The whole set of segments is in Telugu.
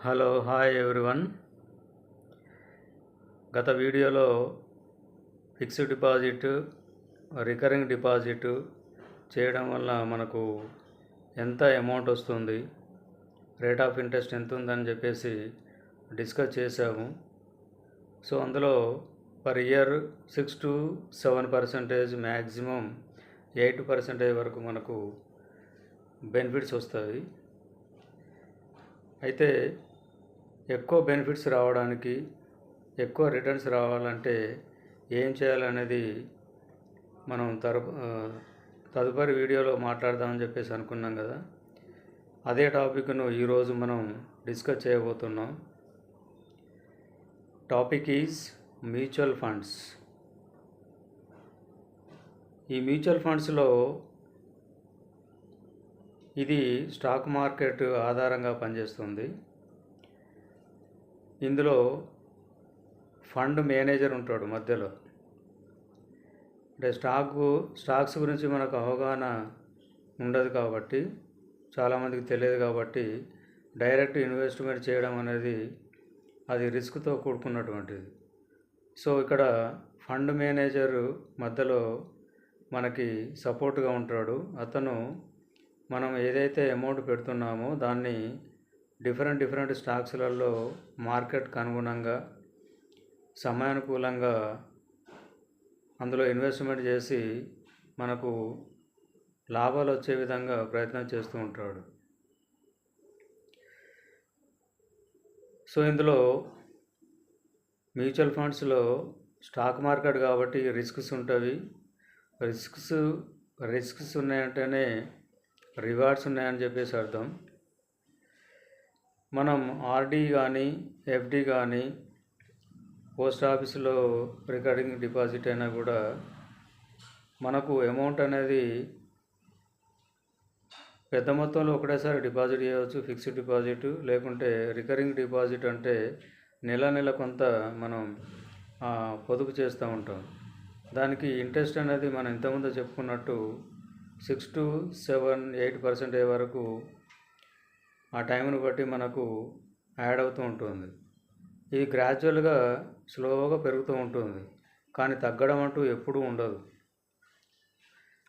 Hello hi everyone. గత వీడియోలో ఫిక్స్డ్ డిపాజిట్ రికరింగ్ డిపాజిట్ చేయడం వల్ల మనకు ఎంత అమౌంట్ వస్తుంది, రేట్ ఆఫ్ ఇంట్రెస్ట్ ఎంత ఉందని చెప్పేసి డిస్కస్ చేసాము. సో అందులో పర్ ఇయర్ 6 to 7% మ్యాక్సిమం 8% వరకు మనకు బెనిఫిట్స్ వస్తాయి. అయితే ఎక్కువ బెనిఫిట్స్ రావడానికి, ఎక్కువ రిటర్న్స్ రావాలంటే ఏం చేయాలనేది మనం తదుపరి వీడియోలో మాట్లాడదామని చెప్పేసి అనుకున్నాం కదా. అదే టాపిక్ను ఈరోజు మనం డిస్కస్ చేయబోతున్నాం. Topic is mutual funds. ఈ మ్యూచువల్ ఫండ్స్లో ఇది స్టాక్ మార్కెట్ ఆధారంగా పనిచేస్తుంది. ఇందులో ఫండ్ మేనేజర్ ఉంటాడు మధ్యలో. అంటే స్టాక్స్ గురించి మనకు అవగాహన ఉండదు కాబట్టి, చాలామందికి తెలియదు కాబట్టి డైరెక్ట్ ఇన్వెస్ట్మెంట్ చేయడం అనేది అది రిస్క్తో కూడుకున్నటువంటిది. సో ఇక్కడ ఫండ్ మేనేజర్ మధ్యలో మనకి సపోర్ట్గా ఉంటాడు. అతను మనం ఏదైతే అమౌంట్ పెడుతున్నామో దాన్ని డిఫరెంట్ స్టాక్స్లలో మార్కెట్కి అనుగుణంగా సమయానుకూలంగా అందులో ఇన్వెస్ట్మెంట్ చేసి మనకు లాభాలు వచ్చే విధంగా ప్రయత్నం చేస్తూ ఉంటాడు. సో ఇందులో మ్యూచువల్ ఫండ్స్లో స్టాక్ మార్కెట్ కాబట్టి రిస్క్స్ ఉంటుంది. రిస్క్స్ ఉన్నాయంటేనే రివార్డ్స్ ఉన్నాయని చెప్పేసి అర్థం. మనం ఆర్డీ కానీ ఎఫ్డి కానీ పోస్ట్ ఆఫీసులో రికరింగ్ డిపాజిట్ అయినా కూడా మనకు అమౌంట్ అనేది పెద్ద మొత్తంలో ఒకటేసారి డిపాజిట్ చేయవచ్చు, ఫిక్స్డ్ డిపాజిట్. లేకుంటే రికరింగ్ డిపాజిట్ అంటే నెల కొంత మనం పొదుపు చేస్తూ ఉంటాం. దానికి ఇంట్రెస్ట్ అనేది మనం ఇంతకుముందు చెప్పుకున్నట్టు 6 to 7-8% వరకు ఆ టైంను బట్టి మనకు యాడ్ అవుతూ ఉంటుంది. ఇది గ్రాడ్యువల్గా స్లోగా పెరుగుతూ ఉంటుంది, కానీ తగ్గడం అంటూ ఎప్పుడూ ఉండదు.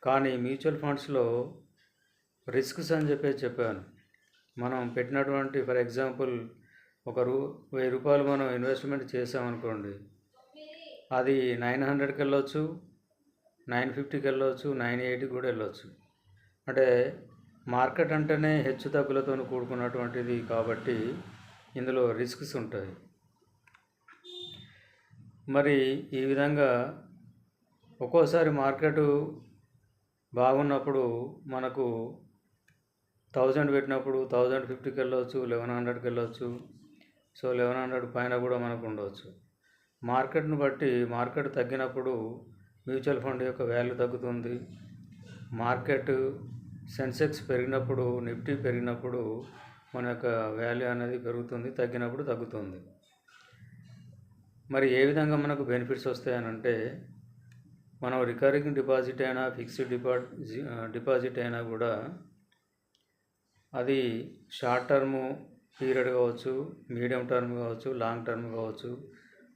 కానీ మ్యూచువల్ ఫండ్స్లో రిస్క్స్ అని చెప్పాను. మనం పెట్టినటువంటి ఫర్ ఎగ్జాంపుల్ ఒక 1000 రూపాయలు మనం ఇన్వెస్ట్మెంట్ చేసామనుకోండి, అది 900కి వెళ్ళొచ్చు, 950కి వెళ్ళవచ్చు, 980కి కూడా వెళ్ళవచ్చు. అంటే మార్కెట్ అంటేనే హెచ్చు తగ్గులతో కూడుకున్నటువంటిది కాబట్టి ఇందులో రిస్క్స్ ఉంటాయి. మరి ఈ విధంగా ఒక్కోసారి మార్కెట్ బాగున్నప్పుడు మనకు 1000 పెట్టినప్పుడు 1050కి వెళ్ళవచ్చు, 1100కి వెళ్ళవచ్చు. సో 1100 పైన కూడా మనకు ఉండవచ్చు. మార్కెట్ను బట్టి మార్కెట్ తగ్గినప్పుడు మ్యూచువల్ ఫండ్ యొక్క వాల్యూ తగ్గుతుంది. మార్కెట్ సెన్సెక్స్ పెరిగినప్పుడు, నిఫ్టీ పెరిగినప్పుడు మన యొక్క వాల్యూ అనేది పెరుగుతుంది, తగ్గినప్పుడు తగ్గుతుంది. మరి ఏ విధంగా మనకు బెనిఫిట్స్ వస్తాయనంటే, మనం రికరింగ్ డిపాజిట్ అయినా ఫిక్స్డ్ డిపాజిట్ అయినా కూడా అది షార్ట్ టర్మ్ పీరియడ్ కావచ్చు, మీడియం టర్మ్ కావచ్చు, లాంగ్ టర్మ్ కావచ్చు.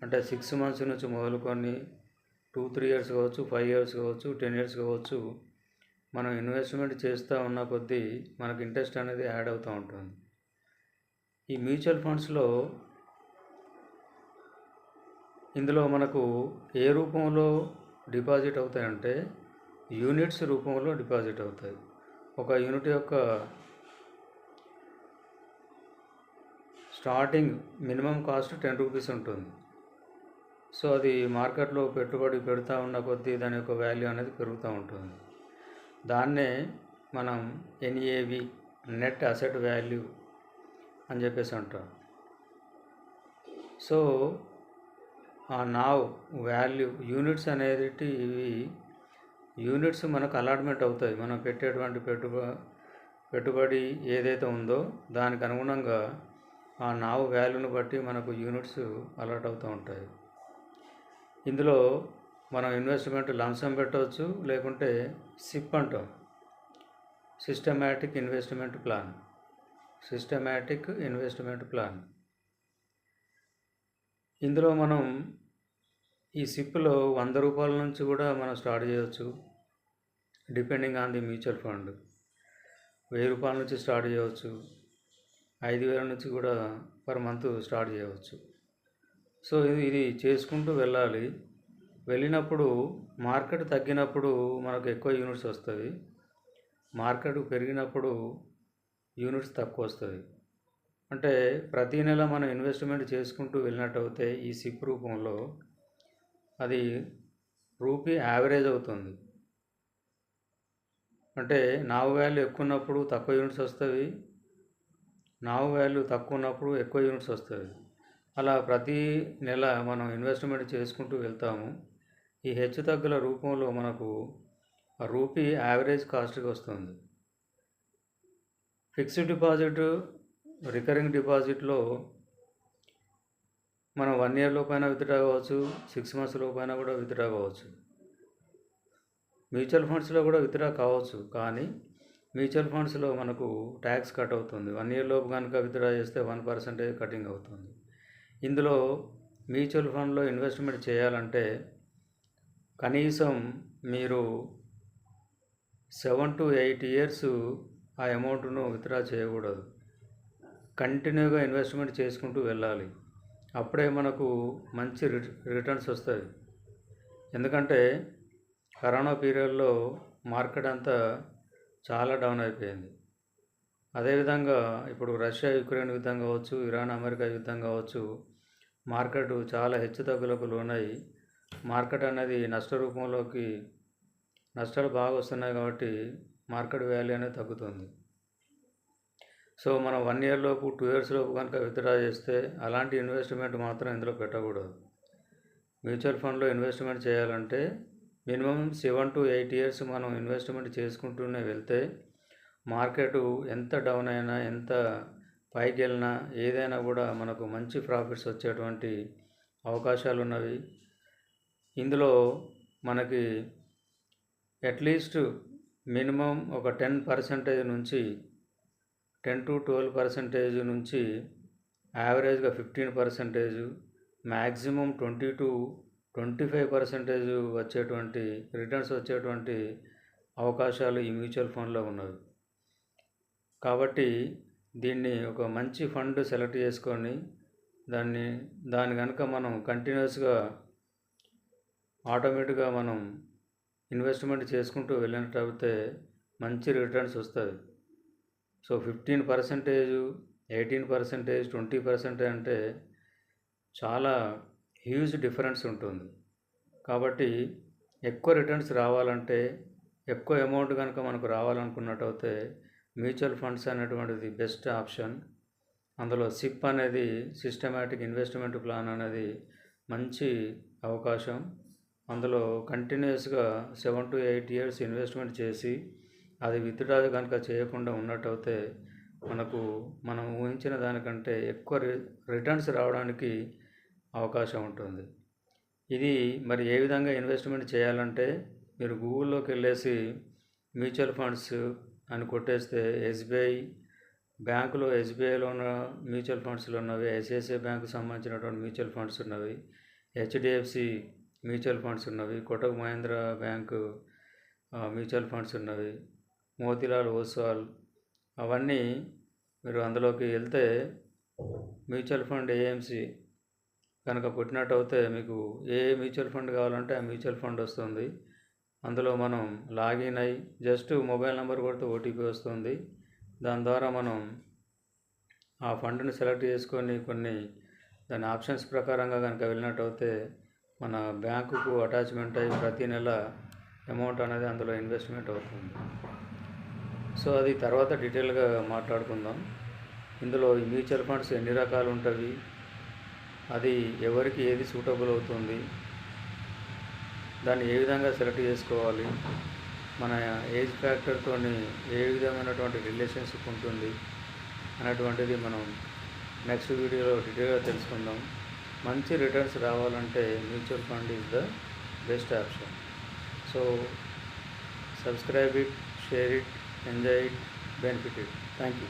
అంటే 6 months నుంచి మొదలుకొని 2-3 years కావచ్చు, 5 years కావచ్చు, 10 years కావచ్చు. మనం ఇన్వెస్ట్మెంట్ చేస్తూ ఉన్న కొద్దీ మనకు ఇంట్రెస్ట్ అనేది యాడ్ అవుతూ ఉంటుంది. ఈ మ్యూచువల్ ఫండ్స్లో ఇందులో మనకు ఏ రూపంలో డిపాజిట్ అవుతాయంటే యూనిట్స్ రూపంలో డిపాజిట్ అవుతాయి. ఒక యూనిట్ యొక్క స్టార్టింగ్ మినిమం కాస్ట్ 10 rupees ఉంటుంది. సో అది మార్కెట్లో పెట్టుబడి పెడతా ఉన్న కొద్దీ దాని యొక్క వాల్యూ అనేది పెరుగుతూ ఉంటుంది. దాన్నే మనం NAV, నెట్ అసెట్ వాల్యూ అని చెప్పేసి అంటాం. సో ఆ నావ్ వాల్యూ యూనిట్స్ అనేది ఇవి యూనిట్స్ మనకు అలాట్మెంట్ అవుతాయి. మనం పెట్టేటువంటి పెట్టుబడి ఏదైతే ఉందో దానికి అనుగుణంగా ఆ నావ్ వాల్యూని బట్టి మనకు యూనిట్స్ అలాట్ అవుతూ ఉంటాయి. ఇందులో మనం ఇన్వెస్ట్మెంట్ లంసమ్ పెట్టవచ్చు, లేకుంటే సిప్ అంటాం, systematic investment plan. Systematic investment plan. ఇందులో మనం ఈ సిప్లో 100 రూపాయల నుంచి కూడా మనం స్టార్ట్ చేయవచ్చు. Depending on the mutual fund 1000 రూపాయల నుంచి స్టార్ట్ చేయవచ్చు. 5000 నుంచి కూడా పర్ మంత్ స్టార్ట్ చేయవచ్చు. సో ఇది చేసుకుంటూ వెళ్ళాలి. వెళ్ళినప్పుడు మార్కెట్ తగ్గినప్పుడు మనకు ఎక్కువ యూనిట్స్ వస్తుంది, మార్కెట్ పెరిగినప్పుడు యూనిట్స్ తక్కువ వస్తుంది. అంటే ప్రతి నెల మనం ఇన్వెస్ట్మెంట్ చేసుకుంటూ వెళ్ళినట్టయితే ఈ సిప్ రూపంలో అది రూపీ యావరేజ్ అవుతుంది. అంటే నావ్ వాల్యూ ఎక్కువ ఉన్నప్పుడు తక్కువ యూనిట్స్ వస్తుంది, నావ్ వాల్యూ తక్కువ ఉన్నప్పుడు ఎక్కువ యూనిట్స్ వస్తుంది. అలా ప్రతి నెల మనం ఇన్వెస్ట్మెంట్ చేసుకుంటూ వెళ్తాము. ఈ హెచ్చు తగ్గుల రూపంలో మనకు రూపీ యావరేజ్ కాస్ట్కి వస్తుంది. ఫిక్స్డ్ డిపాజిట్, రికరింగ్ డిపాజిట్లో మనం 1 ఇయర్ లోపైన విత్డ్రా కావచ్చు, 6 మంత్స్ లోపైన కూడా విత్డ్రా కావచ్చు. మ్యూచువల్ ఫండ్స్లో కూడా విత్డ్రా కావచ్చు, కానీ మ్యూచువల్ ఫండ్స్లో మనకు ట్యాక్స్ కట్ అవుతుంది. 1 ఇయర్ లోపు కనుక విత్డ్రా చేస్తే 1% కటింగ్ అవుతుంది. ఇందులో మ్యూచువల్ ఫండ్లో ఇన్వెస్ట్మెంట్ చేయాలంటే కనీసం మీరు 7 to 8 ఇయర్స్ ఆ అమౌంట్ను విత్డ్రా చేయకూడదు. కంటిన్యూగా ఇన్వెస్ట్మెంట్ చేసుకుంటూ వెళ్ళాలి. అప్పుడే మనకు మంచి రిటర్న్స్ వస్తాయి. ఎందుకంటే కరోనా పీరియడ్లో మార్కెట్ అంతా చాలా డౌన్ అయిపోయింది. అదేవిధంగా ఇప్పుడు రష్యా యుక్రెయిన్ యుద్ధం కావచ్చు, ఇరాన్ అమెరికా యుద్ధం కావచ్చు, మార్కెట్ చాలా హెచ్చు తగ్గులకు లోనయి మార్కెట్ అనేది నష్టాలు బాగా వస్తున్నాయి. కాబట్టి మార్కెట్ వాల్యూ అనేది తగ్గుతుంది. సో మనం 1 ఇయర్ లోపు 2 ఇయర్స్ లోపు కనుక విత్డ్రా చేస్తే అలాంటి ఇన్వెస్ట్మెంట్ మాత్రం ఇందులో పెట్టకూడదు. మ్యూచువల్ ఫండ్లో ఇన్వెస్ట్మెంట్ చేయాలంటే మినిమం 7 to 8 ఇయర్స్ మనం ఇన్వెస్ట్మెంట్ చేసుకుంటూనే వెళ్తే మార్కెట్ ఎంత డౌన్ అయినా, ఎంత పైకి వెళ్ళినా, ఏదైనా కూడా మనకు మంచి ప్రాఫిట్స్ వచ్చేటువంటి అవకాశాలు ఉన్నవి. ఇందులో మనకి అట్లీస్ట్ మినిమం ఒక 10% నుంచి 10 to 12% నుంచి యావరేజ్గా 15%, మ్యాక్సిమం 20 to 25% వచ్చేటువంటి రిటర్న్స్ వచ్చేటువంటి అవకాశాలు ఈ మ్యూచువల్ ఫండ్లో ఉన్నవి. కాబట్టి దీన్ని ఒక మంచి ఫండ్ సెలెక్ట్ చేసుకొని దాన్ని కనుక మనం కంటిన్యూస్గా ఆటోమేటిక్గా మనం ఇన్వెస్ట్మెంట్ చేసుకుంటూ వెళ్ళినట్టయితే మంచి రిటర్న్స్ వస్తుంది. సో 15%, 18%, 20% అంటే చాలా హ్యూజ్ డిఫరెన్స్ ఉంటుంది. కాబట్టి ఎక్కువ రిటర్న్స్ రావాలంటే, ఎక్కువ అమౌంట్ కనుక మనకు రావాలనుకున్నట్టయితే మ్యూచువల్ ఫండ్స్ అనేటువంటిది బెస్ట్ ఆప్షన్. అందులో సిప్ అనేది, సిస్టమాటిక్ ఇన్వెస్ట్మెంట్ ప్లాన్ అనేది మంచి అవకాశం. అందులో కంటిన్యూస్గా 7 to 8 ఇయర్స్ ఇన్వెస్ట్మెంట్ చేసి అది విత్డ్రా కనుక చేయకుండా ఉన్నట్టయితే మనం ఊహించిన దానికంటే ఎక్కువ రిటర్న్స్ రావడానికి అవకాశం ఉంటుంది. ఇది మరి ఏ విధంగా ఇన్వెస్ట్మెంట్ చేయాలంటే మీరు గూగుల్లోకి వెళ్ళేసి మ్యూచువల్ ఫండ్స్ అని కొట్టేస్తే ఎస్బీఐ బ్యాంకులో, ఎస్బీఐలో ఉన్న మ్యూచువల్ ఫండ్స్లో ఉన్నవి, ఐసిఐసిఐ బ్యాంకు సంబంధించినటువంటి మ్యూచువల్ ఫండ్స్ ఉన్నవి, హెచ్డిఎఫ్సి మ్యూచువల్ ఫండ్స్ ఉన్నవి, Kotak Mahindra bank mutual funds ఉన్నవి, మోతీలాల్ ఓస్వాల్, అవన్నీ మీరు అందులోకి వెళ్తే మ్యూచువల్ ఫండ్ ఏఎంసి కనుక కొట్టినట్టయితే మీకు ఏ మ్యూచువల్ ఫండ్ కావాలంటే ఆ మ్యూచువల్ ఫండ్ వస్తుంది. అందులో మనం లాగిన్ అయ్యి జస్ట్ మొబైల్ నెంబర్ కొడితే ఓటీపీ వస్తుంది. దాని ద్వారా మనం ఆ ఫండ్ని సెలెక్ట్ చేసుకొని దాని ఆప్షన్స్ ప్రకారంగా కనుక వెళ్ళినట్టయితే మన బ్యాంకుకు అటాచ్మెంట్ అయ్యి ప్రతి నెల అమౌంట్ అనేది అందులో ఇన్వెస్ట్మెంట్ అవుతుంది. సో అది తర్వాత డీటెయిల్గా మాట్లాడుకుందాం. ఇందులో ఈ మ్యూచువల్ ఫండ్స్ ఎన్ని రకాలు ఉంటాయి, అది ఎవరికి ఏది సూటబుల్ అవుతుంది, దాన్ని ఏ విధంగా సెలెక్ట్ చేసుకోవాలి, మన ఏజ్ ఫ్యాక్టర్తో ఏ విధమైనటువంటి రిలేషన్షిప్ ఉంటుంది అనేటువంటిది మనం నెక్స్ట్ వీడియోలో డీటెయిల్గా తెలుసుకుందాం. మంచి రిటర్న్స్ రావాలంటే mutual fund is the best option. So subscribe it, share it, enjoy it, benefit it. Thank you.